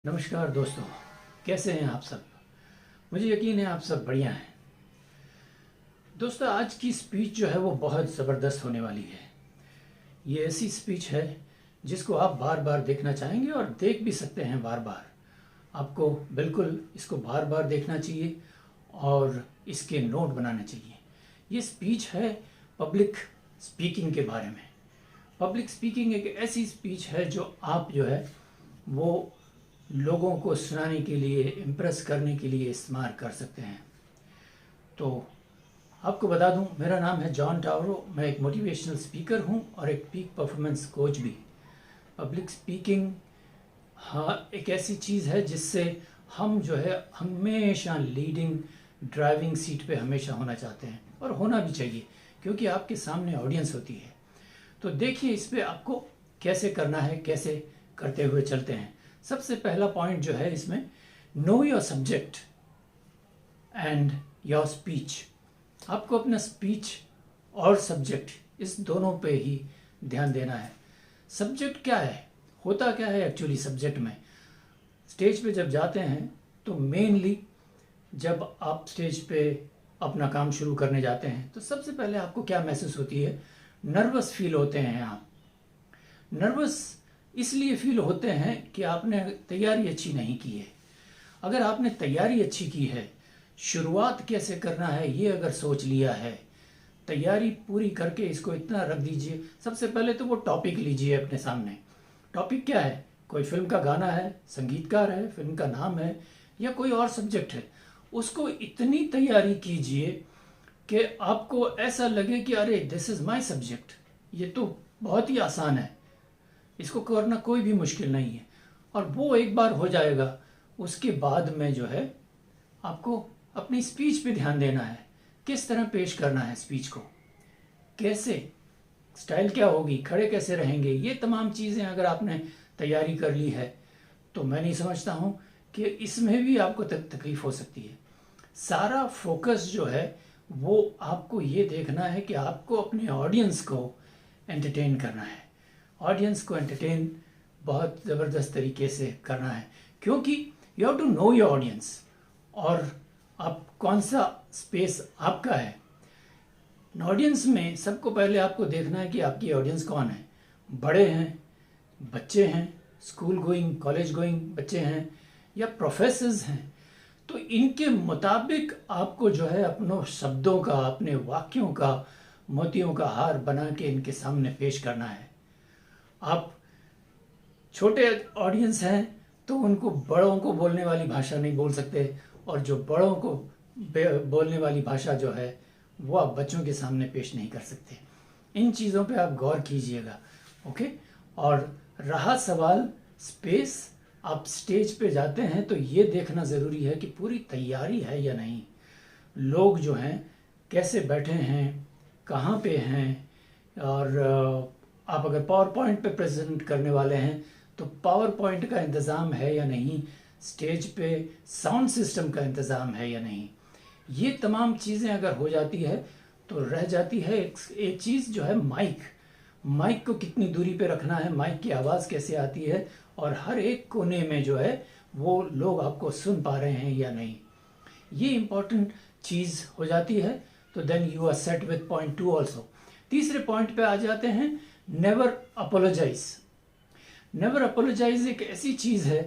नमस्कार दोस्तों, कैसे हैं आप सब। मुझे यकीन है आप सब बढ़िया हैं। दोस्तों, आज की स्पीच जो है वो बहुत ज़बरदस्त होने वाली है। ये ऐसी स्पीच है जिसको आप बार बार देखना चाहेंगे और देख भी सकते हैं बार बार। आपको बिल्कुल इसको बार बार देखना चाहिए और इसके नोट बनाने चाहिए। ये स्पीच है पब्लिक स्पीकिंग के बारे में। पब्लिक स्पीकिंग एक ऐसी स्पीच है जो आप जो है वो लोगों को सुनाने के लिए, इम्प्रेस करने के लिए इस्तेमाल कर सकते हैं। तो आपको बता दूं, मेरा नाम है जॉन टावरो। मैं एक मोटिवेशनल स्पीकर हूं और एक पीक परफॉर्मेंस कोच भी। पब्लिक स्पीकिंग एक ऐसी चीज़ है जिससे हम जो है हमेशा लीडिंग ड्राइविंग सीट पे हमेशा होना चाहते हैं, और होना भी चाहिए क्योंकि आपके सामने ऑडियंस होती है। तो देखिए इस पे आपको कैसे करना है, कैसे करते हुए चलते हैं। सबसे पहला पॉइंट जो है इसमें, know your subject and your speech. आपको अपना स्पीच और सब्जेक्ट, इस दोनों पे ही ध्यान देना है। सब्जेक्ट क्या है, होता क्या है एक्चुअली सब्जेक्ट में। स्टेज पे जब जाते हैं तो मेनली जब आप स्टेज पे अपना काम शुरू करने जाते हैं तो सबसे पहले आपको क्या महसूस होती है, नर्वस फील होते हैं आप। नर्वस इसलिए फील होते हैं कि आपने तैयारी अच्छी नहीं की है। अगर आपने तैयारी अच्छी की है, शुरुआत कैसे करना है ये अगर सोच लिया है, तैयारी पूरी करके इसको इतना रख दीजिए। सबसे पहले तो वो टॉपिक लीजिए अपने सामने। टॉपिक क्या है, कोई फिल्म का गाना है, संगीतकार है, फिल्म का नाम है, या कोई और सब्जेक्ट है। उसको इतनी तैयारी कीजिए कि आपको ऐसा लगे कि अरे दिस इज़ माय सब्जेक्ट, ये तो बहुत ही आसान है, इसको करना कोई भी मुश्किल नहीं है। और वो एक बार हो जाएगा, उसके बाद में जो है आपको अपनी स्पीच पे ध्यान देना है। किस तरह पेश करना है स्पीच को, कैसे, स्टाइल क्या होगी, खड़े कैसे रहेंगे, ये तमाम चीज़ें अगर आपने तैयारी कर ली है तो मैं नहीं समझता हूँ कि इसमें भी आपको तकलीफ हो सकती है। सारा फोकस जो है वो आपको ये देखना है कि आपको अपने ऑडियंस को एंटरटेन करना है। ऑडियंस को एंटरटेन बहुत ज़बरदस्त तरीके से करना है, क्योंकि you have to know your audience. और आप कौन सा स्पेस आपका है ऑडियंस में, सबको पहले आपको देखना है कि आपकी ऑडियंस कौन है। बड़े हैं, बच्चे हैं, स्कूल गोइंग कॉलेज गोइंग बच्चे हैं, या प्रोफेसर्स हैं। तो इनके मुताबिक आपको जो है अपनों शब्दों का, अपने वाक्यों का मोतियों का हार बना के इनके सामने पेश करना है। आप छोटे ऑडियंस हैं तो उनको बड़ों को बोलने वाली भाषा नहीं बोल सकते, और जो बड़ों को बोलने वाली भाषा जो है वो आप बच्चों के सामने पेश नहीं कर सकते। इन चीज़ों पे आप गौर कीजिएगा, ओके। और रहा सवाल स्पेस, आप स्टेज पे जाते हैं तो ये देखना ज़रूरी है कि पूरी तैयारी है या नहीं। लोग जो हैं कैसे बैठे हैं, कहाँ पे हैं, और आप अगर पावर पॉइंट पे प्रेजेंट करने वाले हैं तो पावर पॉइंट का इंतज़ाम है या नहीं, स्टेज पे साउंड सिस्टम का इंतज़ाम है या नहीं। ये तमाम चीज़ें अगर हो जाती है तो रह जाती है एक चीज़ जो है माइक। माइक को कितनी दूरी पे रखना है, माइक की आवाज़ कैसे आती है, और हर एक कोने में जो है वो लोग आपको सुन पा रहे हैं या नहीं, ये इम्पॉर्टेंट चीज़ हो जाती है। तो then you are set with point 2 also. तीसरे पॉइंट पे आ जाते हैं, नेवर अपोलोजाइज। नेवर अपोलोजाइज एक ऐसी चीज़ है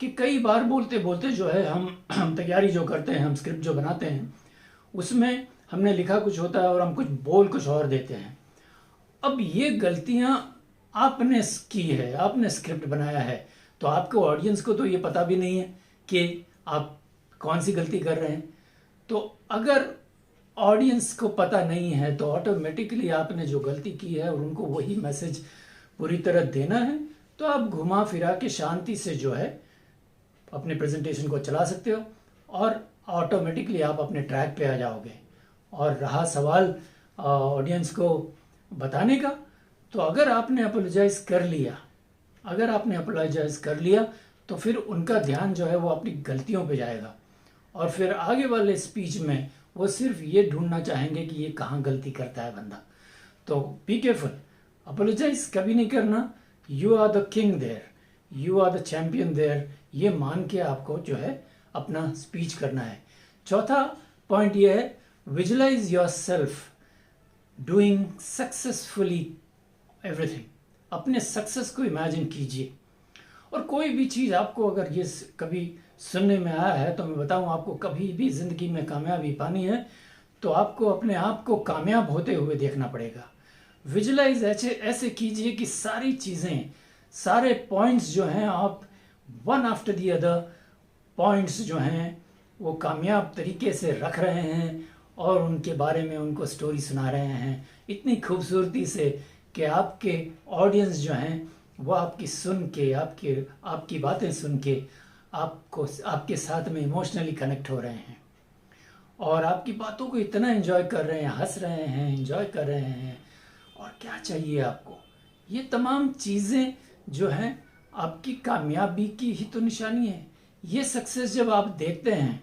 कि कई बार बोलते बोलते जो है हम तैयारी जो करते हैं, हम स्क्रिप्ट जो बनाते हैं उसमें हमने लिखा कुछ होता है और हम कुछ बोल कुछ और देते हैं। अब ये गलतियां आपने की है, आपने स्क्रिप्ट बनाया है, तो आपको ऑडियंस को तो ये पता भी नहीं है कि आप कौन सी गलती कर रहे हैं। तो अगर ऑडियंस को पता नहीं है तो ऑटोमेटिकली आपने जो गलती की है और उनको वही मैसेज पूरी तरह देना है, तो आप घुमा फिरा के शांति से जो है अपने प्रेजेंटेशन को चला सकते हो और ऑटोमेटिकली आप अपने ट्रैक पे आ जाओगे। और रहा सवाल ऑडियंस को बताने का, तो अगर आपने अपोलोजाइज कर लिया, तो फिर उनका ध्यान जो है वो अपनी गलतियों पे जाएगा, और फिर आगे वाले स्पीच में वो सिर्फ ये ढूंढना चाहेंगे कि ये कहाँ गलती करता है बंदा। तो बी केयरफुल, अपोलोजाइज कभी नहीं करना। You are the king there, you are the champion there, ये मान के आपको जो है अपना स्पीच करना है। चौथा पॉइंट ये है, visualize yourself doing successfully everything. अपने सक्सेस को इमेजिन कीजिए। और कोई भी चीज़ आपको अगर ये कभी सुनने में आया है तो मैं बताऊं, आपको कभी भी ज़िंदगी में कामयाबी पानी है तो आपको अपने आप को कामयाब होते हुए देखना पड़ेगा। विजुअलाइज ऐसे कीजिए कि सारी चीज़ें, सारे पॉइंट्स जो हैं आप one after the other points जो हैं वो कामयाब तरीके से रख रहे हैं और उनके बारे में उनको स्टोरी सुना रहे हैं इतनी खूबसूरती से कि आपके ऑडियंस जो हैं वो आपकी सुन के, आपकी बातें सुन के आपके साथ में इमोशनली कनेक्ट हो रहे हैं और आपकी बातों को इतना एंजॉय कर रहे हैं, हंस रहे हैं, एंजॉय कर रहे हैं। और क्या चाहिए आपको? ये तमाम चीज़ें जो हैं आपकी कामयाबी की ही तो निशानी है। ये सक्सेस जब आप देखते हैं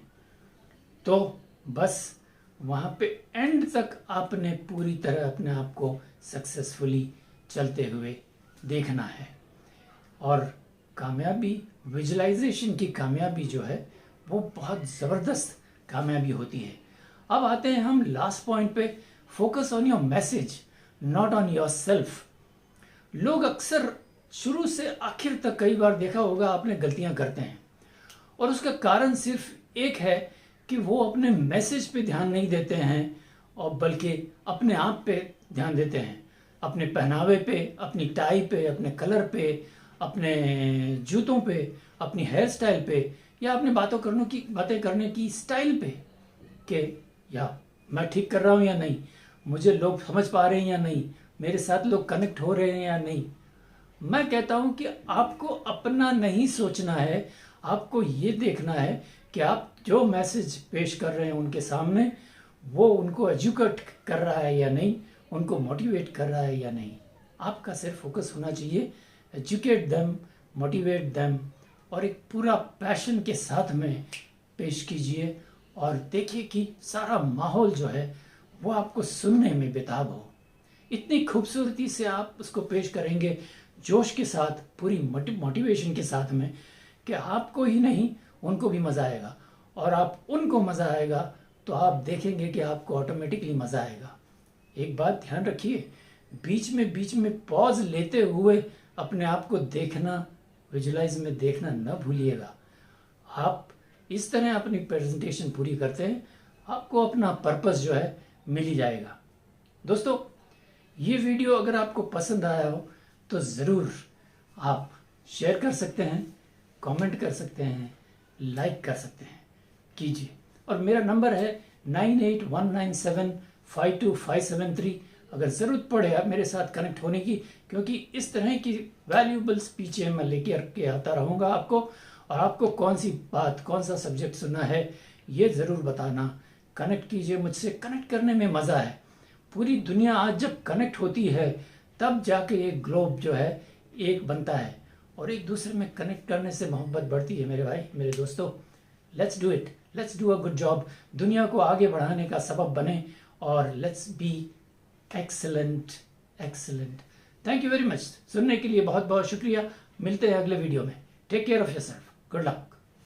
तो बस वहाँ पे एंड तक आपने पूरी तरह अपने आप को सक्सेसफुली चलते हुए देखना है। और कामयाबी, विजुअलाइजेशन की कामयाबी जो है वो बहुत ज़बरदस्त कामयाबी होती है। अब आते हैं हम लास्ट पॉइंट पे, focus on your message not on your self. लोग अक्सर शुरू से आखिर तक, कई बार देखा होगा आपने, गलतियां करते हैं और उसका कारण सिर्फ एक है कि वो अपने मैसेज पे ध्यान नहीं देते हैं और बल्कि अपने आप पे ध्यान देते हैं, अपने पहनावे पे, अपनी टाई पे, अपने कलर पे, अपने जूतों पे, अपनी हेयर स्टाइल पे या अपने बातें करने की स्टाइल पे कि या मैं ठीक कर रहा हूँ या नहीं, मुझे लोग समझ पा रहे हैं या नहीं, मेरे साथ लोग कनेक्ट हो रहे हैं या नहीं। मैं कहता हूँ कि आपको अपना नहीं सोचना है, आपको ये देखना है कि आप जो मैसेज पेश कर रहे हैं उनके सामने वो उनको एजुकेट कर रहा है या नहीं, उनको मोटिवेट कर रहा है या नहीं। आपका सिर्फ फोकस होना चाहिए एजुकेट देम, मोटिवेट देम और एक पूरा पैशन के साथ में पेश कीजिए और देखिए कि सारा माहौल जो है वो आपको सुनने में बेताब हो। इतनी खूबसूरती से आप उसको पेश करेंगे जोश के साथ, पूरी मोटिवेशन के साथ में कि आपको ही नहीं उनको भी मज़ा आएगा और आप उनको मज़ा आएगा तो आप देखेंगे कि आपको ऑटोमेटिकली मज़ा आएगा। एक बात ध्यान रखिए, बीच में पॉज लेते हुए अपने आप को देखना, विजुलाइज में देखना न भूलिएगा। आप इस तरह अपनी प्रेजेंटेशन पूरी करते हैं, आपको अपना पर्पस जो है मिल ही जाएगा। दोस्तों, ये वीडियो अगर आपको पसंद आया हो तो ज़रूर आप शेयर कर सकते हैं, कमेंट कर सकते हैं, लाइक कर सकते हैं, कीजिए। और मेरा नंबर है 9819752573। अगर ज़रूरत पड़े आप मेरे साथ कनेक्ट होने की, क्योंकि इस तरह की वैल्यूबल स्पीचें मैं लेके आता रहूँगा आपको। और आपको कौन सी बात, कौन सा सब्जेक्ट सुनना है ये ज़रूर बताना। कनेक्ट कीजिए मुझसे, कनेक्ट करने में मज़ा है। पूरी दुनिया आज जब कनेक्ट होती है तब जाके एक ग्लोब जो है एक बनता है और एक दूसरे में कनेक्ट करने से मोहब्बत बढ़ती है। मेरे भाई, मेरे दोस्तों, let's do it, let's do a good job. दुनिया को आगे बढ़ाने का सबब बने और let's be excellent. Thank you very much. सुनने के लिए बहुत बहुत शुक्रिया। मिलते हैं अगले वीडियो में। Take care of yourself. Good luck.